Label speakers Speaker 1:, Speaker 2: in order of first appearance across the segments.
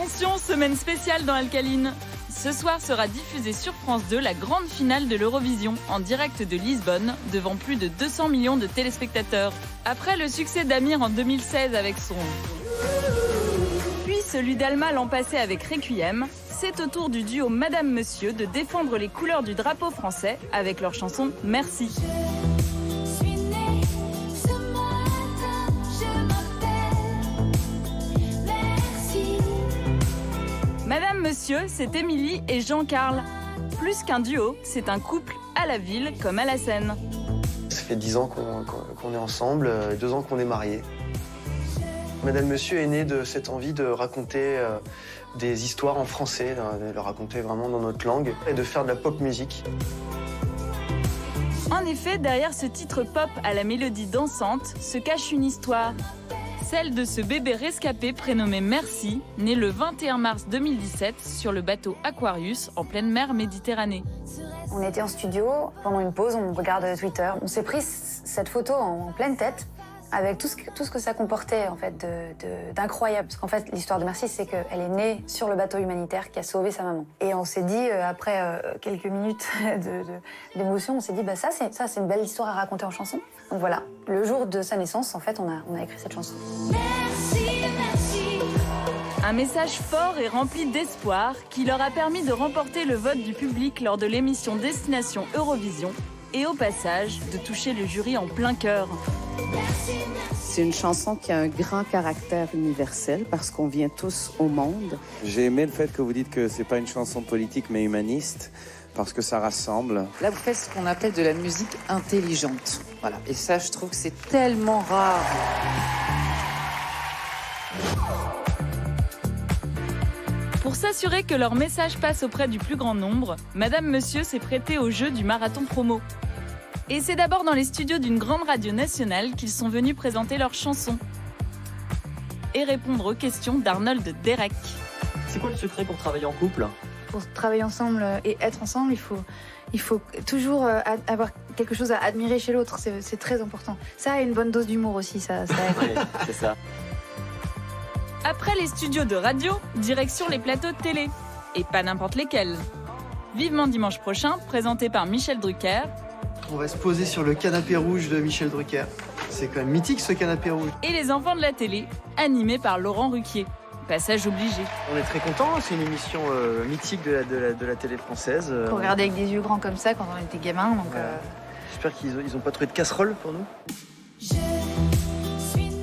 Speaker 1: Attention, semaine spéciale dans Alcaline. Ce soir sera diffusée sur France 2 la grande finale de l'Eurovision, en direct de Lisbonne, devant plus de 200 millions de téléspectateurs. Après le succès d'Amir en 2016 avec son... puis celui d'Alma l'an passé avec Requiem, c'est au tour du duo Madame Monsieur de défendre les couleurs du drapeau français avec leur chanson Merci. Madame Monsieur, c'est Émilie et Jean-Carl. Plus qu'un duo, c'est un couple à la ville comme à la scène.
Speaker 2: Ça fait 10 ans qu'on est ensemble, 2 ans qu'on est mariés. Madame Monsieur est née de cette envie de raconter des histoires en français, de le raconter vraiment dans notre langue et de faire de la pop musique.
Speaker 1: En effet, derrière ce titre pop à la mélodie dansante se cache une histoire. Celle de ce bébé rescapé prénommé Merci, né le 21 mars 2017 sur le bateau Aquarius en pleine mer Méditerranée.
Speaker 3: On était en studio, pendant une pause, on regarde Twitter. On s'est pris cette photo en pleine tête avec tout ce que ça comportait en fait d'incroyable. Parce qu'en fait, l'histoire de Merci, c'est qu'elle est née sur le bateau humanitaire qui a sauvé sa maman. Et on s'est dit, après quelques minutes d'émotion, on s'est dit, ça c'est une belle histoire à raconter en chanson. Donc voilà, le jour de sa naissance, en fait, on a écrit cette chanson.
Speaker 1: Merci, merci. Un message fort et rempli d'espoir qui leur a permis de remporter le vote du public lors de l'émission Destination Eurovision et au passage de toucher le jury en plein cœur.
Speaker 4: C'est une chanson qui a un grand caractère universel parce qu'on vient tous au monde.
Speaker 5: J'ai aimé le fait que vous dites que c'est pas une chanson politique mais humaniste parce que ça rassemble.
Speaker 6: Là, vous faites ce qu'on appelle de la musique intelligente. Voilà. Et ça, je trouve que c'est tellement rare.
Speaker 1: Pour s'assurer que leur message passe auprès du plus grand nombre, Madame Monsieur s'est prêtée au jeu du marathon promo. Et c'est d'abord dans les studios d'une grande radio nationale qu'ils sont venus présenter leurs chansons et répondre aux questions d'Arnold Derek.
Speaker 7: C'est quoi le secret pour travailler en couple ?
Speaker 3: Pour travailler ensemble et être ensemble, il faut toujours avoir quelque chose à admirer chez l'autre. C'est très important. Ça et une bonne dose d'humour aussi, ça aide.
Speaker 7: Oui, c'est ça.
Speaker 1: Après les studios de radio, direction les plateaux de télé. Et pas n'importe lesquels. Vivement dimanche prochain, présenté par Michel Drucker.
Speaker 2: On va se poser sur le canapé rouge de Michel Drucker. C'est quand même mythique ce canapé rouge.
Speaker 1: Et les enfants de la télé, animés par Laurent Ruquier. Passage obligé.
Speaker 2: On est très contents, c'est une émission mythique de la télé française.
Speaker 3: Faut regarder avec des yeux grands comme ça quand on était gamin. Donc,
Speaker 2: J'espère qu'ils n'ont pas trouvé de casserole pour nous.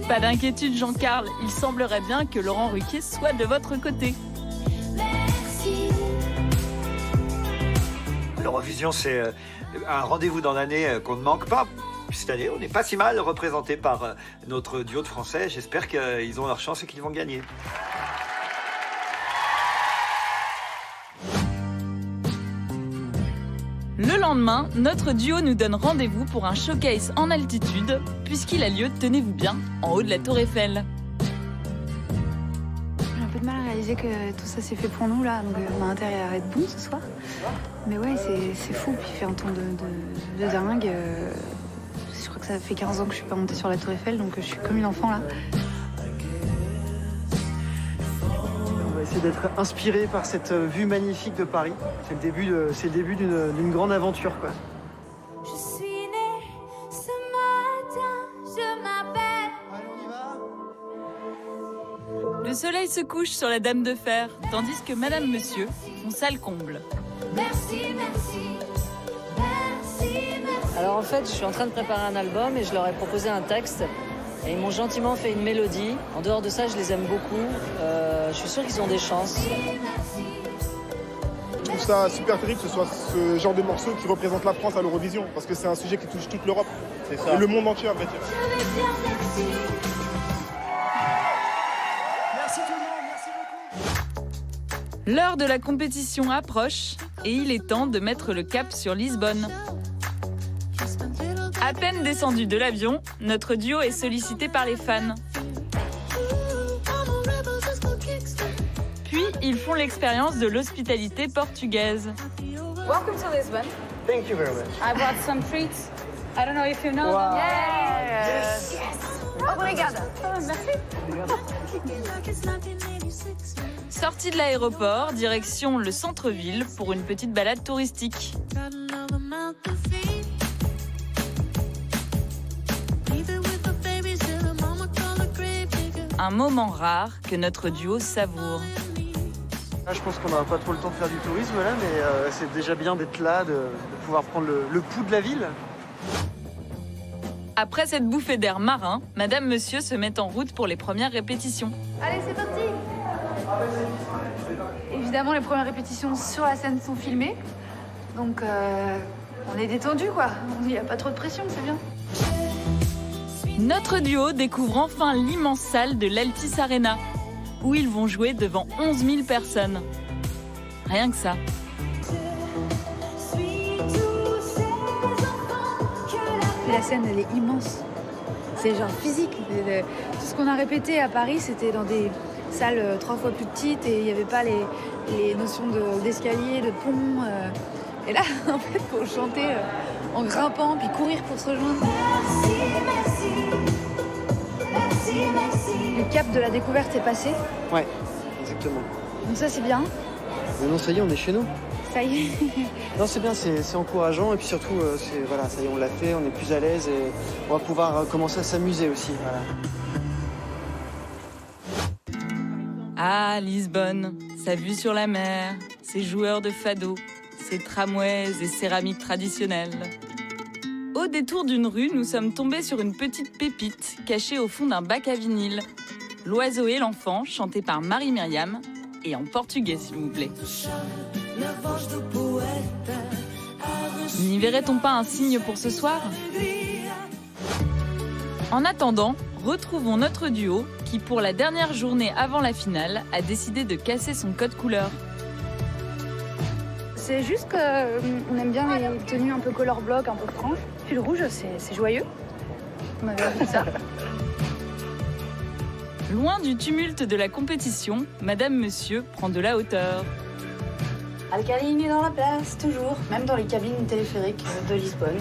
Speaker 1: Pas d'inquiétude Jean-Carl, il semblerait bien que Laurent Ruquier soit de votre côté.
Speaker 8: Merci.
Speaker 9: L'Eurovision, c'est un rendez-vous dans l'année qu'on ne manque pas. Cette année, on n'est pas si mal représenté par notre duo de Français. J'espère qu'ils ont leur chance et qu'ils vont gagner.
Speaker 1: Le lendemain, notre duo nous donne rendez-vous pour un showcase en altitude, puisqu'il a lieu, tenez-vous bien, en haut de la Tour Eiffel.
Speaker 3: J'ai un peu de mal à réaliser que tout ça c'est fait pour nous là, donc on a intérêt à être bon ce soir. Mais ouais, c'est fou, puis il fait un temps de dingue. Je crois que ça fait 15 ans que je suis pas montée sur la Tour Eiffel, donc je suis comme une enfant là.
Speaker 2: On va essayer d'être inspiré par cette vue magnifique de Paris. C'est le début d'une grande aventure, quoi.
Speaker 8: Je suis née ce matin, je m'appelle.
Speaker 2: Allez, on y va.
Speaker 1: Le soleil se couche sur la Dame de Fer, tandis que Madame Monsieur font salle comble.
Speaker 8: Merci, merci. Merci, merci.
Speaker 10: Alors en fait, je suis en train de préparer un album et je leur ai proposé un texte. Et ils m'ont gentiment fait une mélodie. En dehors de ça, je les aime beaucoup. Je suis sûre qu'ils ont des chances.
Speaker 11: Je trouve ça super terrible que ce soit ce genre de morceau qui représente la France à l'Eurovision, parce que c'est un sujet qui touche toute l'Europe et le monde entier, à vrai dire.
Speaker 8: Je vais dire merci.
Speaker 2: Merci tout le monde, merci beaucoup.
Speaker 1: L'heure de la compétition approche et il est temps de mettre le cap sur Lisbonne. À peine descendu de l'avion, notre duo est sollicité par les fans. Puis, ils font l'expérience de l'hospitalité portugaise.
Speaker 12: Welcome to Lisbon.
Speaker 2: Thank you very much.
Speaker 12: I brought some treats. I don't know if you know them.
Speaker 3: Yes. Obrigada.
Speaker 12: Oh, merci.
Speaker 1: Sortie de l'aéroport, direction le centre-ville pour une petite balade touristique. Un moment rare que notre duo savoure.
Speaker 2: Là, je pense qu'on n'aura pas trop le temps de faire du tourisme là, mais c'est déjà bien d'être là, de pouvoir prendre le pouls de la ville.
Speaker 1: Après cette bouffée d'air marin, Madame Monsieur se met en route pour les premières répétitions.
Speaker 3: Allez, c'est parti. Évidemment, les premières répétitions sur la scène sont filmées. Donc, on est détendu, quoi. Il n'y a pas trop de pression, c'est bien.
Speaker 1: Notre duo découvre enfin l'immense salle de l'Altis Arena, où ils vont jouer devant 11 000 personnes. Rien que ça.
Speaker 3: La scène, elle est immense. C'est genre physique. Tout ce qu'on a répété à Paris, c'était dans des salles 3 fois plus petites et il n'y avait pas les notions d'escalier, de pont. Et là, en fait, faut chanter en grimpant puis courir pour se rejoindre. Le cap de la découverte est passé.
Speaker 2: Ouais, exactement.
Speaker 3: Donc ça, c'est bien.
Speaker 2: Mais non, ça y est, on est chez nous.
Speaker 3: Ça y est.
Speaker 2: Non, c'est bien, c'est encourageant et puis surtout, voilà, ça y est, on l'a fait, on est plus à l'aise et on va pouvoir commencer à s'amuser aussi. Voilà.
Speaker 1: Ah, Lisbonne, sa vue sur la mer, ses joueurs de fado, ses tramways et céramiques traditionnelles. Au détour d'une rue, nous sommes tombés sur une petite pépite cachée au fond d'un bac à vinyle. L'oiseau et l'enfant, chanté par Marie-Myriam, et en portugais, s'il vous plaît. N'y verrait-on pas un signe pour ce soir? En attendant, retrouvons notre duo qui, pour la dernière journée avant la finale, a décidé de casser son code couleur.
Speaker 3: C'est juste qu'on aime bien les tenues un peu color block, un peu franches. Puis le rouge, c'est joyeux. On avait envie de ça.
Speaker 1: Loin du tumulte de la compétition, Madame Monsieur prend de la hauteur.
Speaker 3: Alcaline est dans la place, toujours. Même dans les cabines téléphériques de Lisbonne.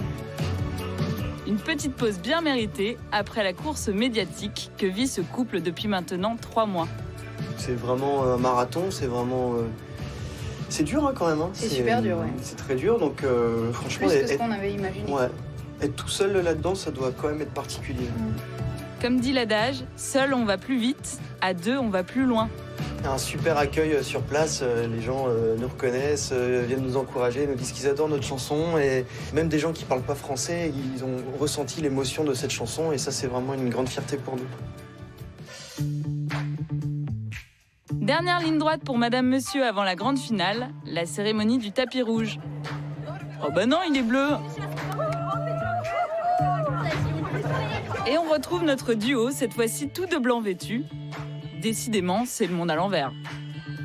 Speaker 1: Une petite pause bien méritée après la course médiatique que vit ce couple depuis maintenant 3 mois.
Speaker 2: C'est vraiment un marathon, c'est vraiment... C'est dur hein, quand même. Hein.
Speaker 3: C'est super dur, ouais.
Speaker 2: C'est très dur, donc franchement...
Speaker 3: Plus que ce qu'on avait imaginé.
Speaker 2: Ouais. Être tout seul là-dedans, ça doit quand même être particulier.
Speaker 1: Comme dit l'adage, seul on va plus vite, à 2 on va plus loin.
Speaker 2: Un super accueil sur place, les gens nous reconnaissent, viennent nous encourager, nous disent qu'ils adorent notre chanson et même des gens qui parlent pas français, ils ont ressenti l'émotion de cette chanson et ça c'est vraiment une grande fierté pour nous.
Speaker 1: Dernière ligne droite pour Madame Monsieur avant la grande finale, la cérémonie du tapis rouge. Oh bah non, il est bleu. Et on retrouve notre duo, cette fois-ci tout de blanc vêtu. Décidément, c'est le monde à l'envers.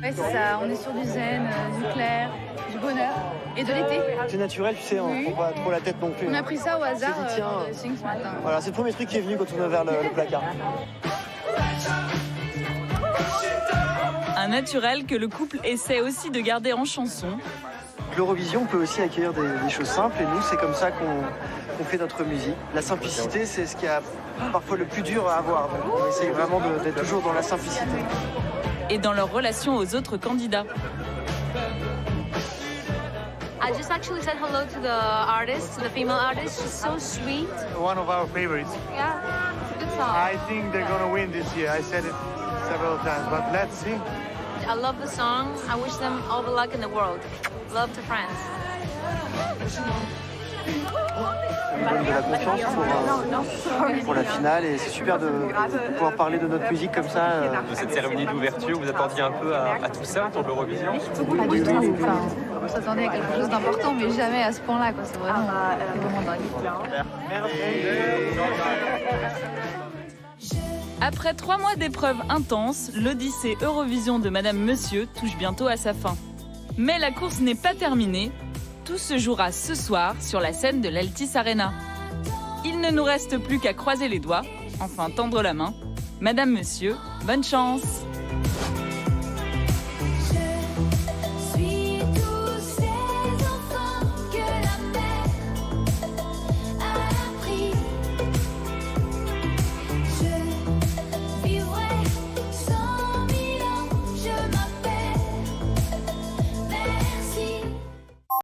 Speaker 3: Ouais, c'est ça. On est sur du zen, du clair, du bonheur et de l'été.
Speaker 2: C'est naturel, tu sais, on ne prend pas trop la tête non plus.
Speaker 3: On a pris ça au hasard
Speaker 2: dit, tiens,
Speaker 3: dans le dressing ce matin.
Speaker 2: Voilà, c'est le premier truc qui est venu quand on a ouvert le placard.
Speaker 1: Un naturel que le couple essaie aussi de garder en chanson.
Speaker 2: L'Eurovision peut aussi accueillir des choses simples et nous, c'est comme ça qu'on fait notre musique. La simplicité, c'est ce qui a parfois le plus dur à avoir. Donc on essaye vraiment d'être toujours dans la simplicité.
Speaker 1: Et dans leur relation aux autres candidats.
Speaker 13: I just actually said hello to the artist, to the female artist. She's so sweet.
Speaker 11: One of our favorites.
Speaker 13: Yeah, it's a good song.
Speaker 11: I think they're gonna win this year. I said it several times, but let's see.
Speaker 13: I love the song. I wish them all the luck in the world. Love to France.
Speaker 2: On donne de la confiance pour la finale et c'est super de pouvoir parler de notre musique comme ça.
Speaker 7: De cette cérémonie d'ouverture, vous attendiez un peu à tout ça autour de l'Eurovision?
Speaker 3: Pas du tout. Enfin, on s'attendait à quelque chose d'important, mais jamais à ce point-là. C'est vraiment dingue.
Speaker 1: Après 3 mois d'épreuves intenses, l'Odyssée Eurovision de Madame Monsieur touche bientôt à sa fin. Mais la course n'est pas terminée. Tout se jouera ce soir sur la scène de l'Altis Arena. Il ne nous reste plus qu'à croiser les doigts, enfin tendre la main. Madame Monsieur, bonne chance!